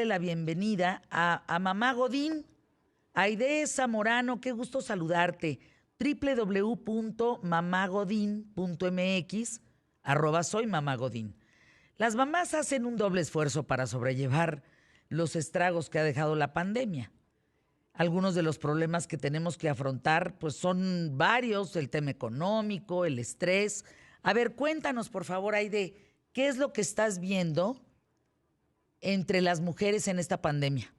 la bienvenida a Mamá Godín. Aide Zamorano, qué gusto saludarte. www.mamagodin.mx, @soy Mamá Godín. Las mamás hacen un doble esfuerzo para sobrellevar los estragos que ha dejado la pandemia. Algunos de los problemas que tenemos que afrontar pues son varios: el tema económico, el estrés. A ver, cuéntanos por favor, Aide, ¿qué es lo que estás viendo entre las mujeres en esta pandemia?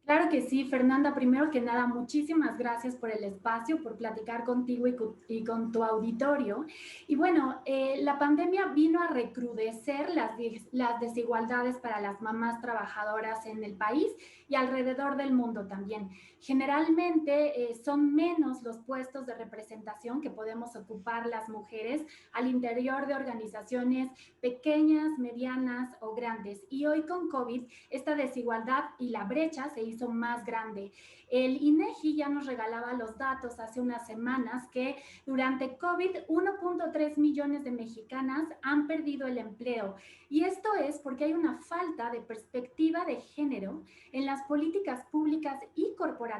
Claro que sí, Fernanda. Primero que nada, muchísimas gracias por el espacio, por platicar contigo y con tu auditorio. Y bueno, la pandemia vino a recrudecer las desigualdades para las mamás trabajadoras en el país y alrededor del mundo también. Generalmente son menos los puestos de representación que podemos ocupar las mujeres al interior de organizaciones pequeñas, medianas o grandes. Y hoy con COVID, esta desigualdad y la brecha se hizo más grande. El INEGI ya nos regalaba los datos hace unas semanas que durante COVID 1.3 millones de mexicanas han perdido el empleo. Y esto es porque hay una falta de perspectiva de género en las políticas públicas y corporativas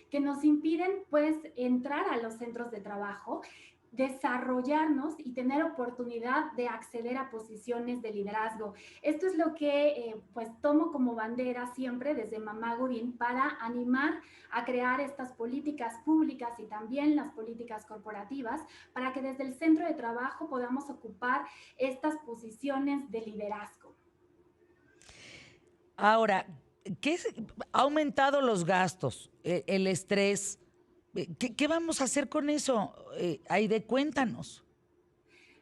que nos impiden pues entrar a los centros de trabajo, desarrollarnos y tener oportunidad de acceder a posiciones de liderazgo. Esto es lo que pues tomo como bandera siempre desde Mamá Godín para animar a crear estas políticas públicas y también las políticas corporativas para que desde el centro de trabajo podamos ocupar estas posiciones de liderazgo. Ahora, ha aumentado los gastos, el estrés? ¿Qué vamos a hacer con eso? Aide, cuéntanos.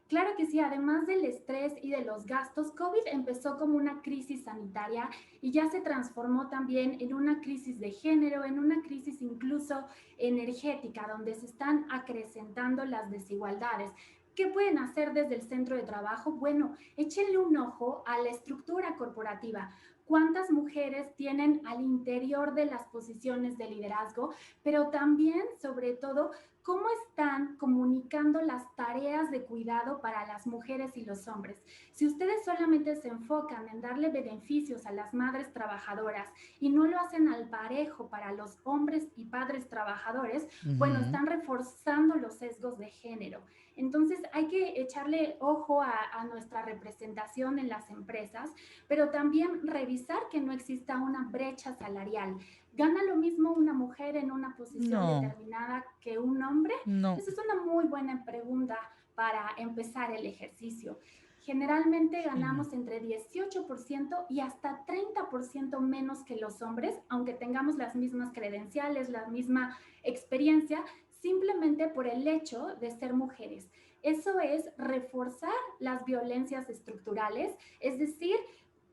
Claro que sí, además del estrés y de los gastos, COVID empezó como una crisis sanitaria y ya se transformó también en una crisis de género, en una crisis incluso energética, donde se están acrecentando las desigualdades. ¿Qué pueden hacer desde el centro de trabajo? Bueno, échenle un ojo a la estructura corporativa. ¿Cuántas mujeres tienen al interior de las posiciones de liderazgo? Pero también, sobre todo, ¿cómo están comunicando las tareas de cuidado para las mujeres y los hombres? Si ustedes solamente se enfocan en darle beneficios a las madres trabajadoras y no lo hacen al parejo para los hombres y padres trabajadores, bueno, Ujú. están reforzando los sesgos de género. Entonces hay que echarle ojo a nuestra representación en las empresas, pero también revisar que no exista una brecha salarial. ¿Gana lo mismo una mujer en una posición No, determinada que un hombre? no. Esa es una muy buena pregunta para empezar el ejercicio. Generalmente Sí. ganamos entre 18% y hasta 30% menos que los hombres, aunque tengamos las mismas credenciales, la misma experiencia, simplemente por el hecho de ser mujeres. Eso es reforzar las violencias estructurales, es decir,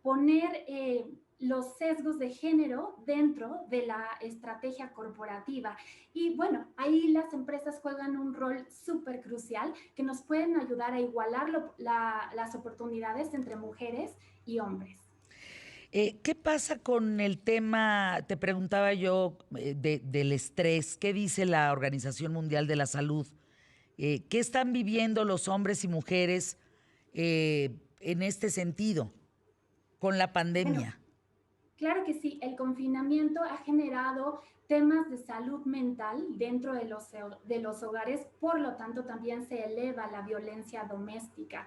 poner los sesgos de género dentro de la estrategia corporativa. Y bueno, ahí las empresas juegan un rol súper crucial que nos pueden ayudar a igualar las oportunidades entre mujeres y hombres. ¿Qué pasa con el tema, te preguntaba yo, del estrés? ¿Qué dice la Organización Mundial de la Salud? ¿Qué están viviendo los hombres y mujeres en este sentido con la Bueno, pandemia? claro que sí, el confinamiento ha generado temas de salud mental dentro de los hogares, por lo tanto también se eleva la violencia doméstica.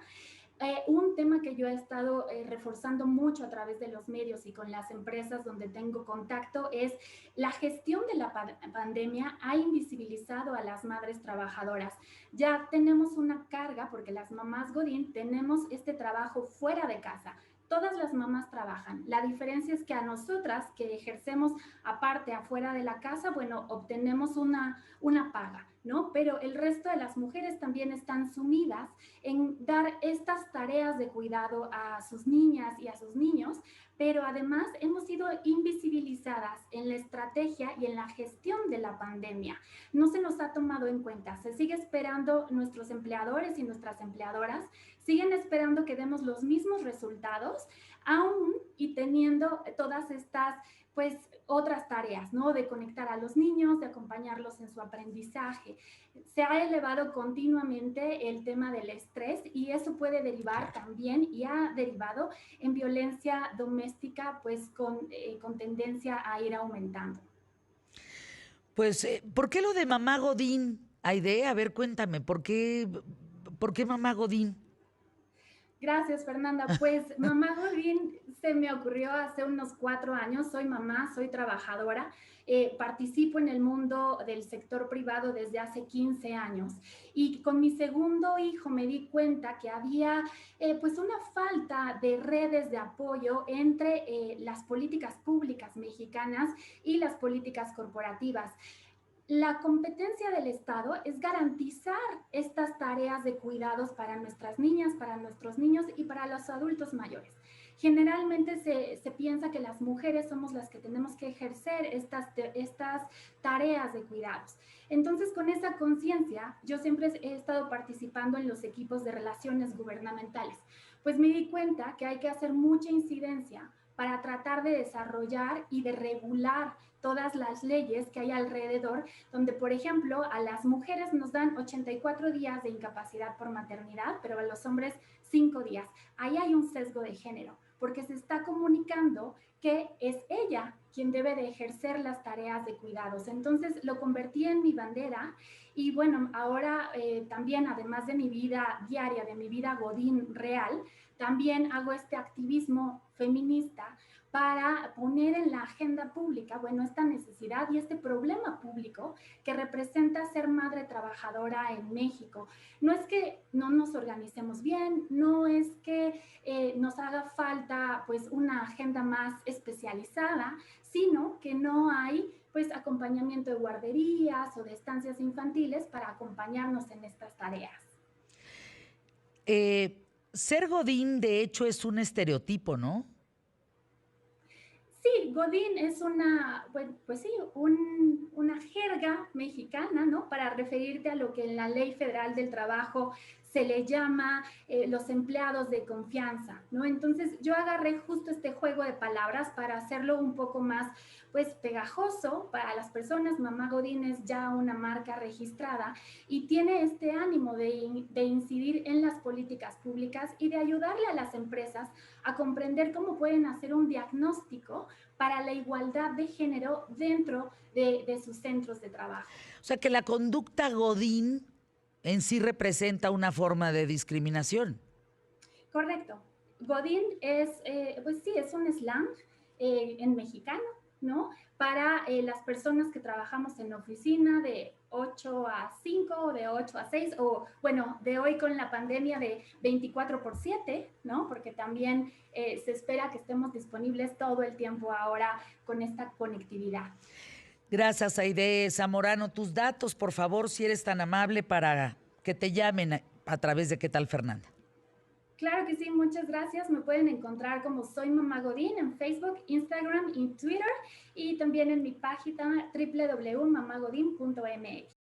Un tema que yo he estado reforzando mucho a través de los medios y con las empresas donde tengo contacto es la gestión de la pandemia ha invisibilizado a las madres trabajadoras. Ya tenemos una carga porque las mamás Godín tenemos este trabajo fuera de casa. Todas las mamás trabajan. La diferencia es que a nosotras que ejercemos aparte afuera de la casa, bueno, obtenemos una paga, ¿no? Pero el resto de las mujeres también están sumidas en dar estas tareas de cuidado a sus niñas y a sus niños, pero además hemos sido invisibilizadas en la estrategia y en la gestión de la pandemia. No se nos ha tomado en cuenta, se sigue esperando nuestros empleadores y nuestras empleadoras siguen esperando que demos los mismos resultados, aún y teniendo todas estas, pues, otras tareas, ¿no? De conectar a los niños, de acompañarlos en su aprendizaje. Se ha elevado continuamente el tema del estrés y eso puede derivar también y ha derivado en violencia doméstica, pues con tendencia a ir aumentando. Pues, ¿por qué lo de mamá Godín, Aide? A ver, cuéntame, por qué mamá Godín? Gracias, Fernanda. Pues Mamá Godín se me ocurrió hace unos 4 años. Soy mamá, soy trabajadora, participo en el mundo del sector privado desde hace 15 años y con mi segundo hijo me di cuenta que había pues una falta de redes de apoyo entre las políticas públicas mexicanas y las políticas corporativas. La competencia del Estado es garantizar estas tareas de cuidados para nuestras niñas, para nuestros niños y para los adultos mayores. Generalmente se piensa que las mujeres somos las que tenemos que ejercer estas tareas de cuidados. Entonces, con esa conciencia, yo siempre he estado participando en los equipos de relaciones gubernamentales, pues me di cuenta que hay que hacer mucha incidencia para tratar de desarrollar y de regular todas las leyes que hay alrededor, donde, por ejemplo, a las mujeres nos dan 84 días de incapacidad por maternidad, pero a los hombres 5 días. Ahí hay un sesgo de género, porque se está comunicando que es ella quien debe de ejercer las tareas de cuidados. Entonces lo convertí en mi bandera y bueno, ahora también, además de mi vida diaria, de mi vida godín real, también hago este activismo feminista para poner en la agenda pública, bueno, esta necesidad y este problema público que representa ser madre trabajadora en México. No es que no nos organicemos bien, no es que nos haga falta pues una agenda más especializada, sino que no hay pues acompañamiento de guarderías o de estancias infantiles para acompañarnos en estas tareas. Ser Godín, de hecho, es un estereotipo, ¿no? Sí, Godín es pues sí, una jerga mexicana, ¿no? Para referirte a lo que en la Ley Federal del Trabajo se le llama los empleados de confianza, ¿no? Entonces yo agarré justo este juego de palabras para hacerlo un poco más, pues, pegajoso para las personas. Mamá Godín es ya una marca registrada y tiene este ánimo de incidir en las políticas públicas y de ayudarle a las empresas a comprender cómo pueden hacer un diagnóstico para la igualdad de género dentro de sus centros de trabajo. O sea, que la conducta Godín en sí representa una forma de discriminación. Correcto. Godín pues sí, es un slang en mexicano, ¿no? Para las personas que trabajamos en oficina de 8 a 5 o de 8 a 6 o bueno, de hoy con la pandemia de 24/7, ¿no? Porque también se espera que estemos disponibles todo el tiempo ahora con esta conectividad. Gracias, Aide Zamorano. Tus datos, por favor, si eres tan amable, para que te llamen a través de ¿Qué tal, Fernanda? Claro que sí, muchas gracias. Me pueden encontrar como Soy Mamá Godín en Facebook, Instagram y Twitter y también en mi página www.mamagodin.mx.